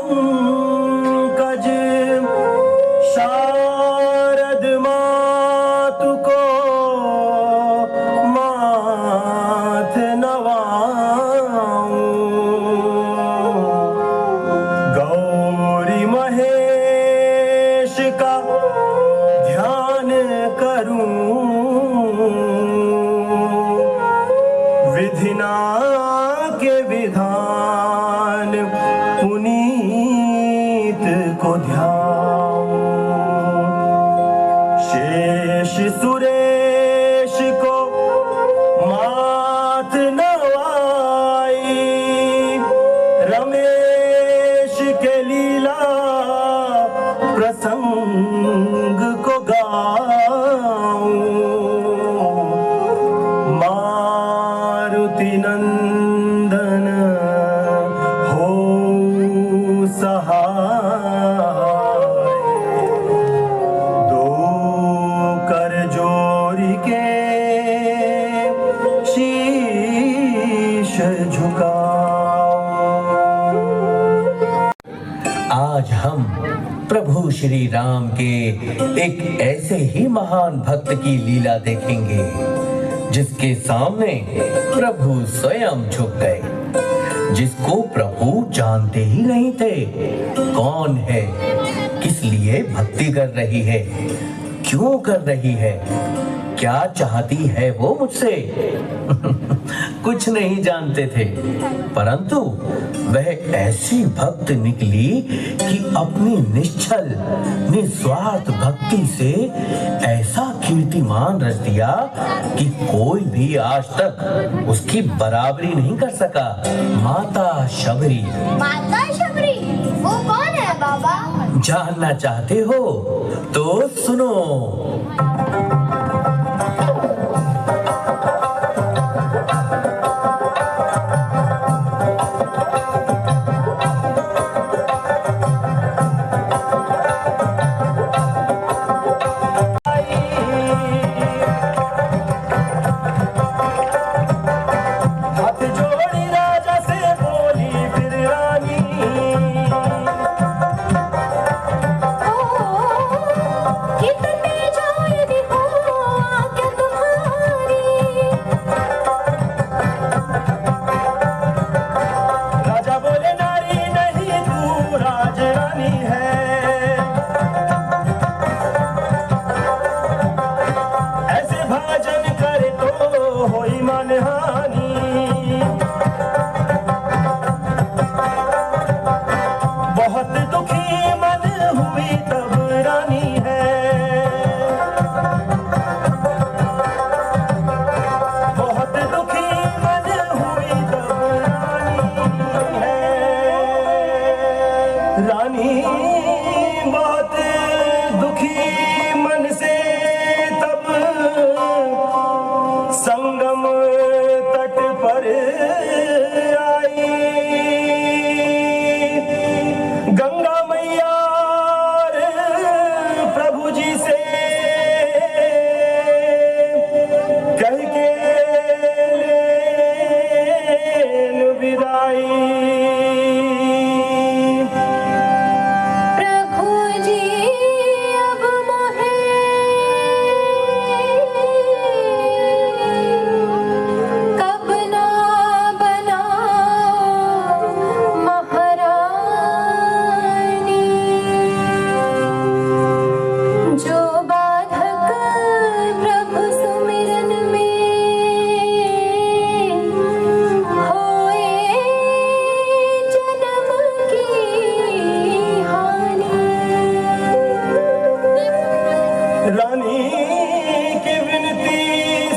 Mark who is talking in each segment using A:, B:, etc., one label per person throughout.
A: पंकज शारद मातु को माथ नवाऊं, गौरी महेश का ध्यान करूं, विधिना के विधान पुनीत को ध्याऊं, शेष सुरेश को माथ नवाई, रमेश के लीला प्रसंग को गाऊं, मारुति नंदन हो सहाय, दो कर जोड़ के शीश झुकाओ।
B: आज हम प्रभु श्री राम के एक ऐसे ही महान भक्त की लीला देखेंगे जिसके सामने प्रभु स्वयं झुक गए, जिसको प्रभु जानते ही नहीं थे कौन है, किस लिए भक्ति कर रही है, क्यों कर रही है, क्या चाहती है वो मुझसे। कुछ नहीं जानते थे, परंतु वह ऐसी भक्त निकली कि अपनी निश्चल निस्वार्थ भक्ति से ऐसा कीर्तिमान रच दिया कि कोई भी आज तक उसकी बराबरी नहीं कर सका। माता शबरी।
C: माता शबरी वो कौन है बाबा?
B: जानना चाहते हो तो सुनो।
A: बहुत दुखी मन हुई तब रानी है, बहुत दुखी मन हुई तब रानी है, रानी बहुत दुखी मन से तब संगम तट पर आई, गंगा मैया प्रभु जी से कह के लेन विदाई।
C: प्रभु जी अब मोहे कब ना बनाओ महारानी, जो बाधक प्रभु सुमिरन में होए जन्म की हानि।
A: रानी की विनती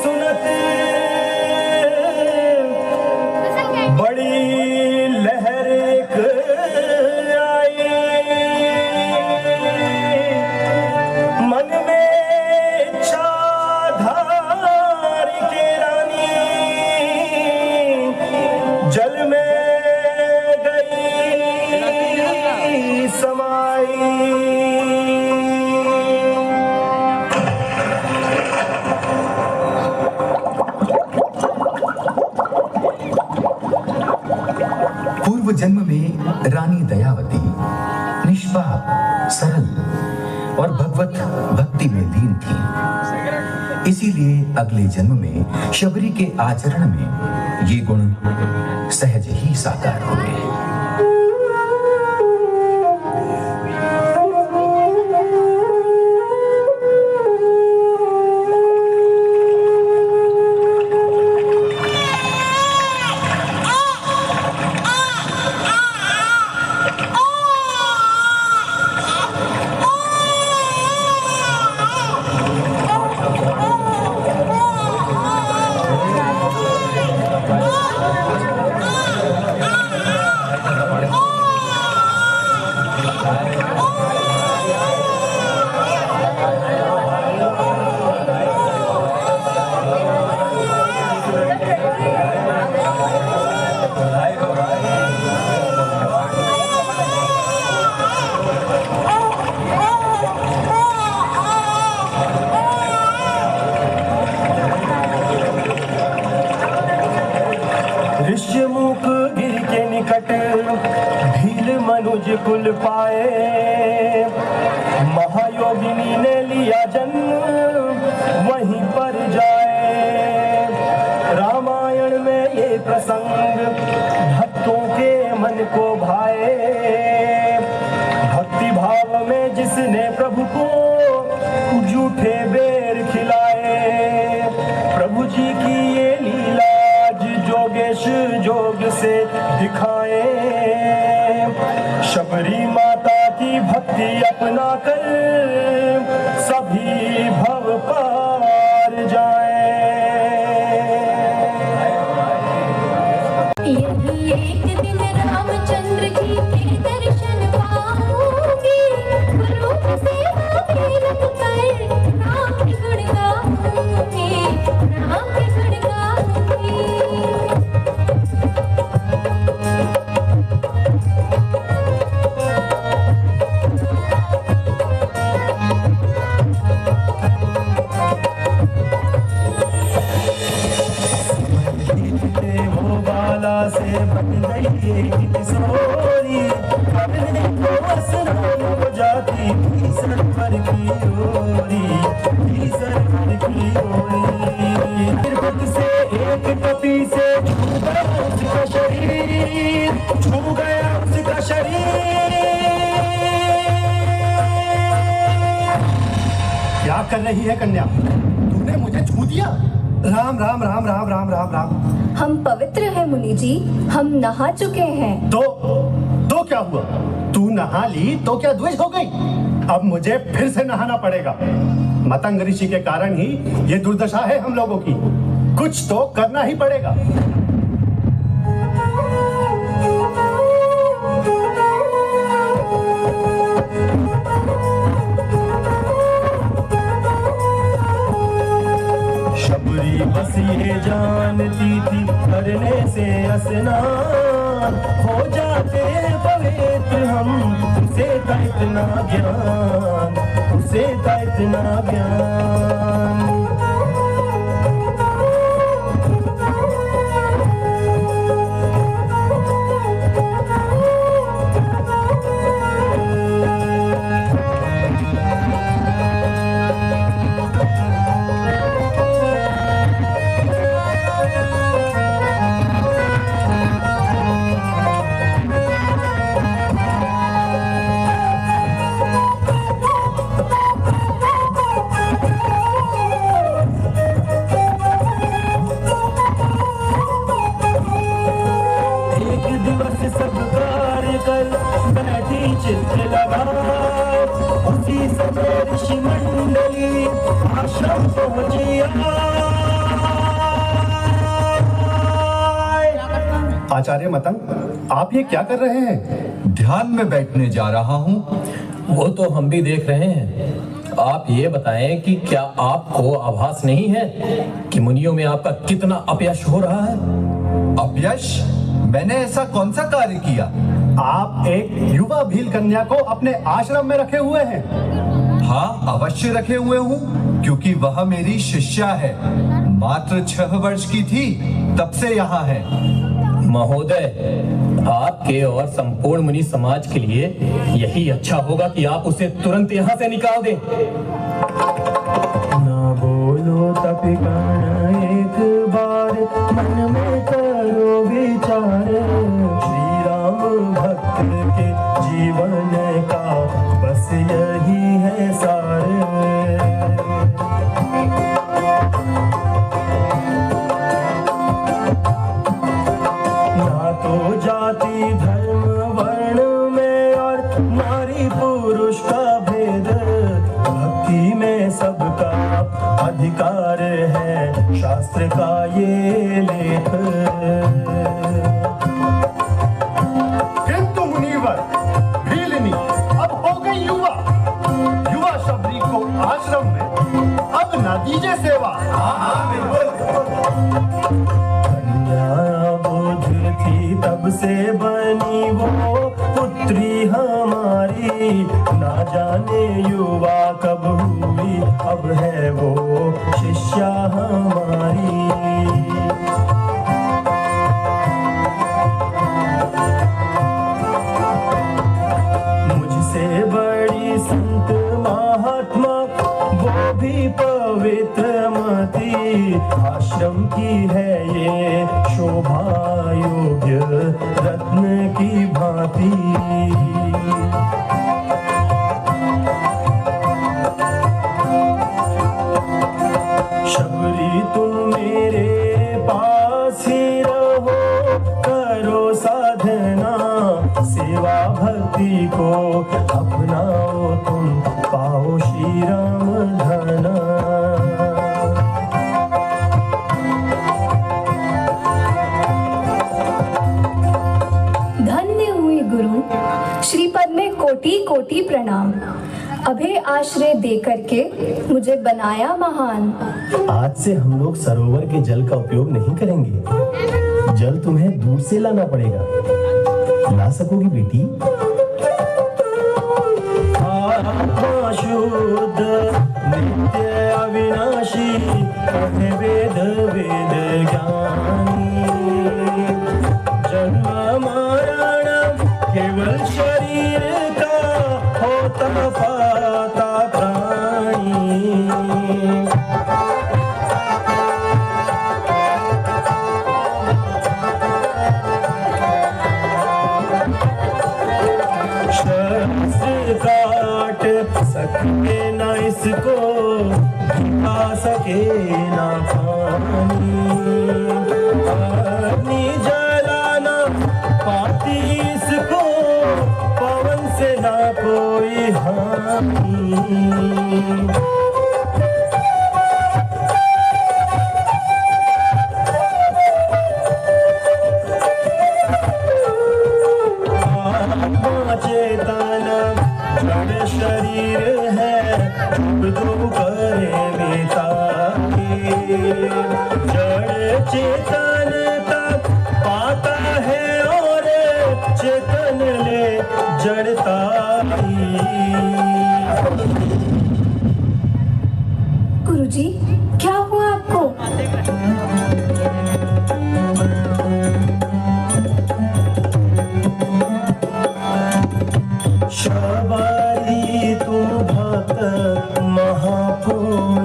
A: सुनत बड़ी लहर एक आई, मन में इच्छा धार के रानी जल में गई समाई।
B: पूर्व
D: जन्म में रानी दयावती निष्पाप, सरल और भगवत भक्ति में लीन थी। इसीलिए अगले जन्म में शबरी के आचरण में ये गुण सहज ही साकार हुए।
A: ऋष्यमुख गिर के निकट भील मनुज कुल पाए, महायोगिनी ने लिया जन्म वहीं पर जाए। रामायण में ये प्रसंग भक्तों के मन को भाए, भक्ति भाव में जिसने प्रभु को जूठे बेर खिलाए। प्रभु जी की ये लीला जोगेश जोग से दिखाए, शबरी माता की भक्ति अपना कर सभी भव पार जाए।
E: यही एक दिन रामचंद्र जी के दर्शन पाऊंगी, गुरु की सेवा में लग कर राम के गुण गाऊंगी, राम के गुण गाऊंगी।
A: वो बाला से बन गई एक किशोरी, अपने को असरान हो जाती थी सर पर की ओरी, थी सर पर की ओरी। तिरपत से एक टपी से छू गया उसका शरीर, छू गया उसका शरीर। क्या कर रही है कन्या? तूने मुझे छू दिया। राम राम राम राम राम राम राम।
E: हम पवित्र हैं मुनि जी, हम नहा चुके हैं।
A: तो क्या हुआ? तू नहा ली तो क्या द्वेष हो गई? अब मुझे फिर से नहाना पड़ेगा। मतंग ऋषि के कारण ही ये दुर्दशा है हम लोगों की। कुछ तो करना ही पड़ेगा। शबरी बस ये जानती थी करने से स्नान हो जाते पवित्र हम, उसे था इतना ज्ञान, उसे था इतना ज्ञान। सब कार्य कर बैठी चित्र लगाए, उसी समय ऋषि मंडली आश्रम पहुंची आए। आचार्य मतंग, आप ये क्या कर रहे हैं?
D: ध्यान में बैठने जा रहा हूँ।
B: वो तो हम भी देख रहे हैं। आप ये बताएं कि क्या आपको आभास नहीं है कि मुनियों में आपका कितना अपयश हो रहा है?
D: अपयश? मैंने ऐसा कौन सा कार्य किया?
A: आप एक युवा भील कन्या को अपने आश्रम में रखे हुए हैं।
D: हाँ, अवश्य रखे हुए हूँ, क्योंकि वह मेरी शिष्या है। मात्र 6 वर्ष की थी तब से यहाँ है।
B: महोदय,
F: आपके और संपूर्ण मुनि समाज के लिए यही अच्छा होगा कि आप उसे तुरंत यहाँ से निकाल दें।
A: ना बोलो तपिकर्ण एक बार, मन में करो विचार। श्री राम भक्त के जीवन का बस यही है सार। ना तो जाति धर्म वर्ण में और नारी पुरुष का भेद, भक्ति में सबका अधिकार है शास्त्र का ये लेख।
G: किंतु मुनिवर भीलनी अब हो गई युवा, युवा शबरी को आश्रम में अब न दीजिए सेवा।
A: कन्या बुध थी तब से बनी वो पुत्री हमारी, ना जाने युवा कब हुई अब है वो शिष्या हमारी। मुझसे बड़ी संत महात्मा वो भी पवित्र मती, आश्रम की है ये शोभा योग्य रत्न की भांति। शबरी तुम मेरे पास ही रहो, करो साधना सेवा भक्ति को अपनाओ तुम, पाओ श्री राम धना।
H: धन्य हुई गुरु, श्रीपद में कोटि कोटि प्रणाम। अभय आश्रय दे करके मुझे बनाया महान।
A: आज से हम लोग सरोवर के जल का उपयोग नहीं करेंगे, जल तुम्हें दूर से लाना पड़ेगा। ला सकोगी बेटी? आत्मा शुद्ध नित्य अविनाशी, कहे वेद वेद ज्ञानी। जन्म मरण केवल शरीर का होता पाता प्राणी। शास्त्र काट सके न इसको, खा सके न पानी। अग्नि जलाना पाती इसको, पवन से ना कोई हानि। चेतन जड़ शरीर है, दो करे बेता के। जड़ चेतन तक पाता है और चेतन ले जड़ता ही।
H: गुरुजी, क्या हुआ आपको?
A: शबरी तुम भक्त महापुण्यवती,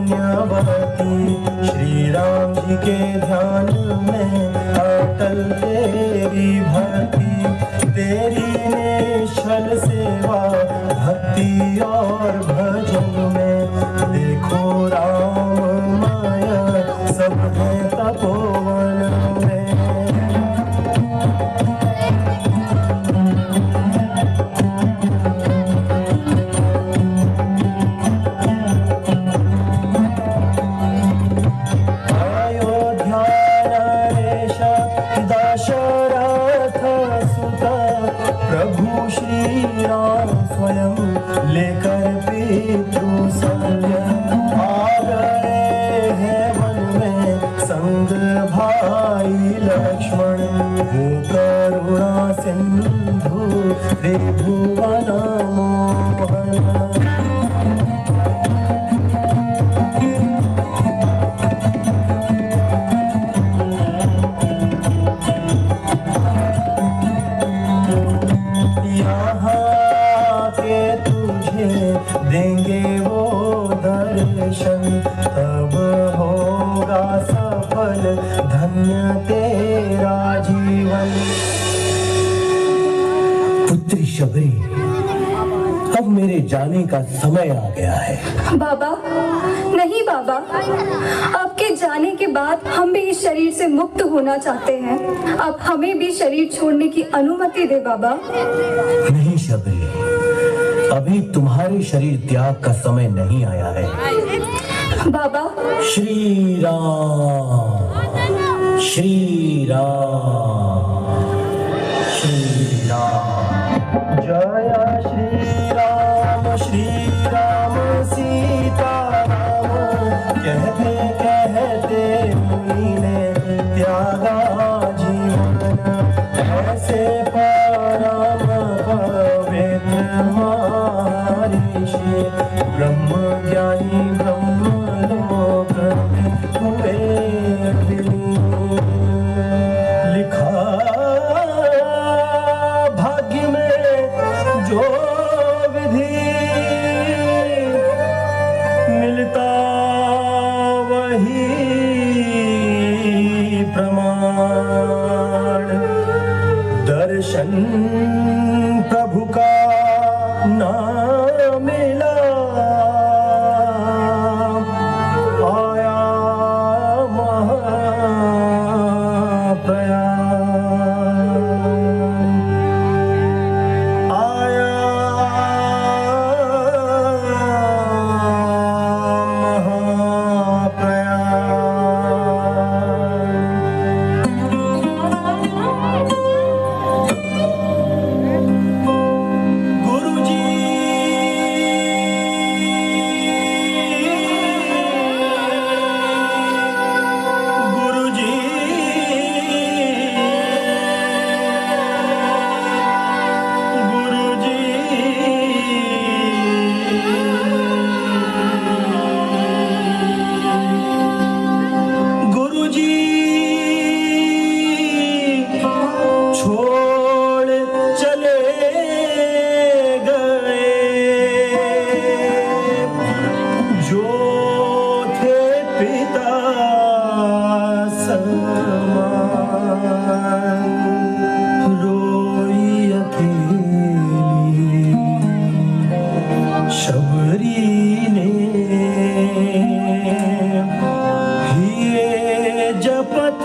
A: श्री राम जी के ध्यान में अटल तेरी भक्ति। तेरी निश्चल सेवा भक्ति और भजन में, देखो राम माया सब है तपोवन में। स्वयं लेकर पितृ सत्य आ गए हैं वन में, संग भाई लक्ष्मण वो करुणा सिंधु त्रिभुवन मोहन। देंगे वो दर्शन, तब होगा सफल धन्य तेरा जीवन।
B: पुत्री शबरी, अब मेरे जाने का समय आ गया है।
H: बाबा, नहीं बाबा, आपके जाने के बाद हम भी इस शरीर से मुक्त होना चाहते हैं। आप हमें भी शरीर छोड़ने की अनुमति दे बाबा।
B: नहीं शबरी, अभी तुम्हारे शरीर त्याग का समय नहीं आया है।
H: बाबा,
B: श्री राम, श्री राम, श्री राम।
A: जय श्री राम सीता राम, कहते कहते मुनि ने त्यागा जीवन। ऐसे परम पवित्र महर्षि, ब्रह्म ज्ञानी ब्रह्म लोक में हुए विलीन। लिखा भाग्य में जो विधि, मिलता वही प्रमाण। दर्शन प्रभु का ना मिला, आया जपत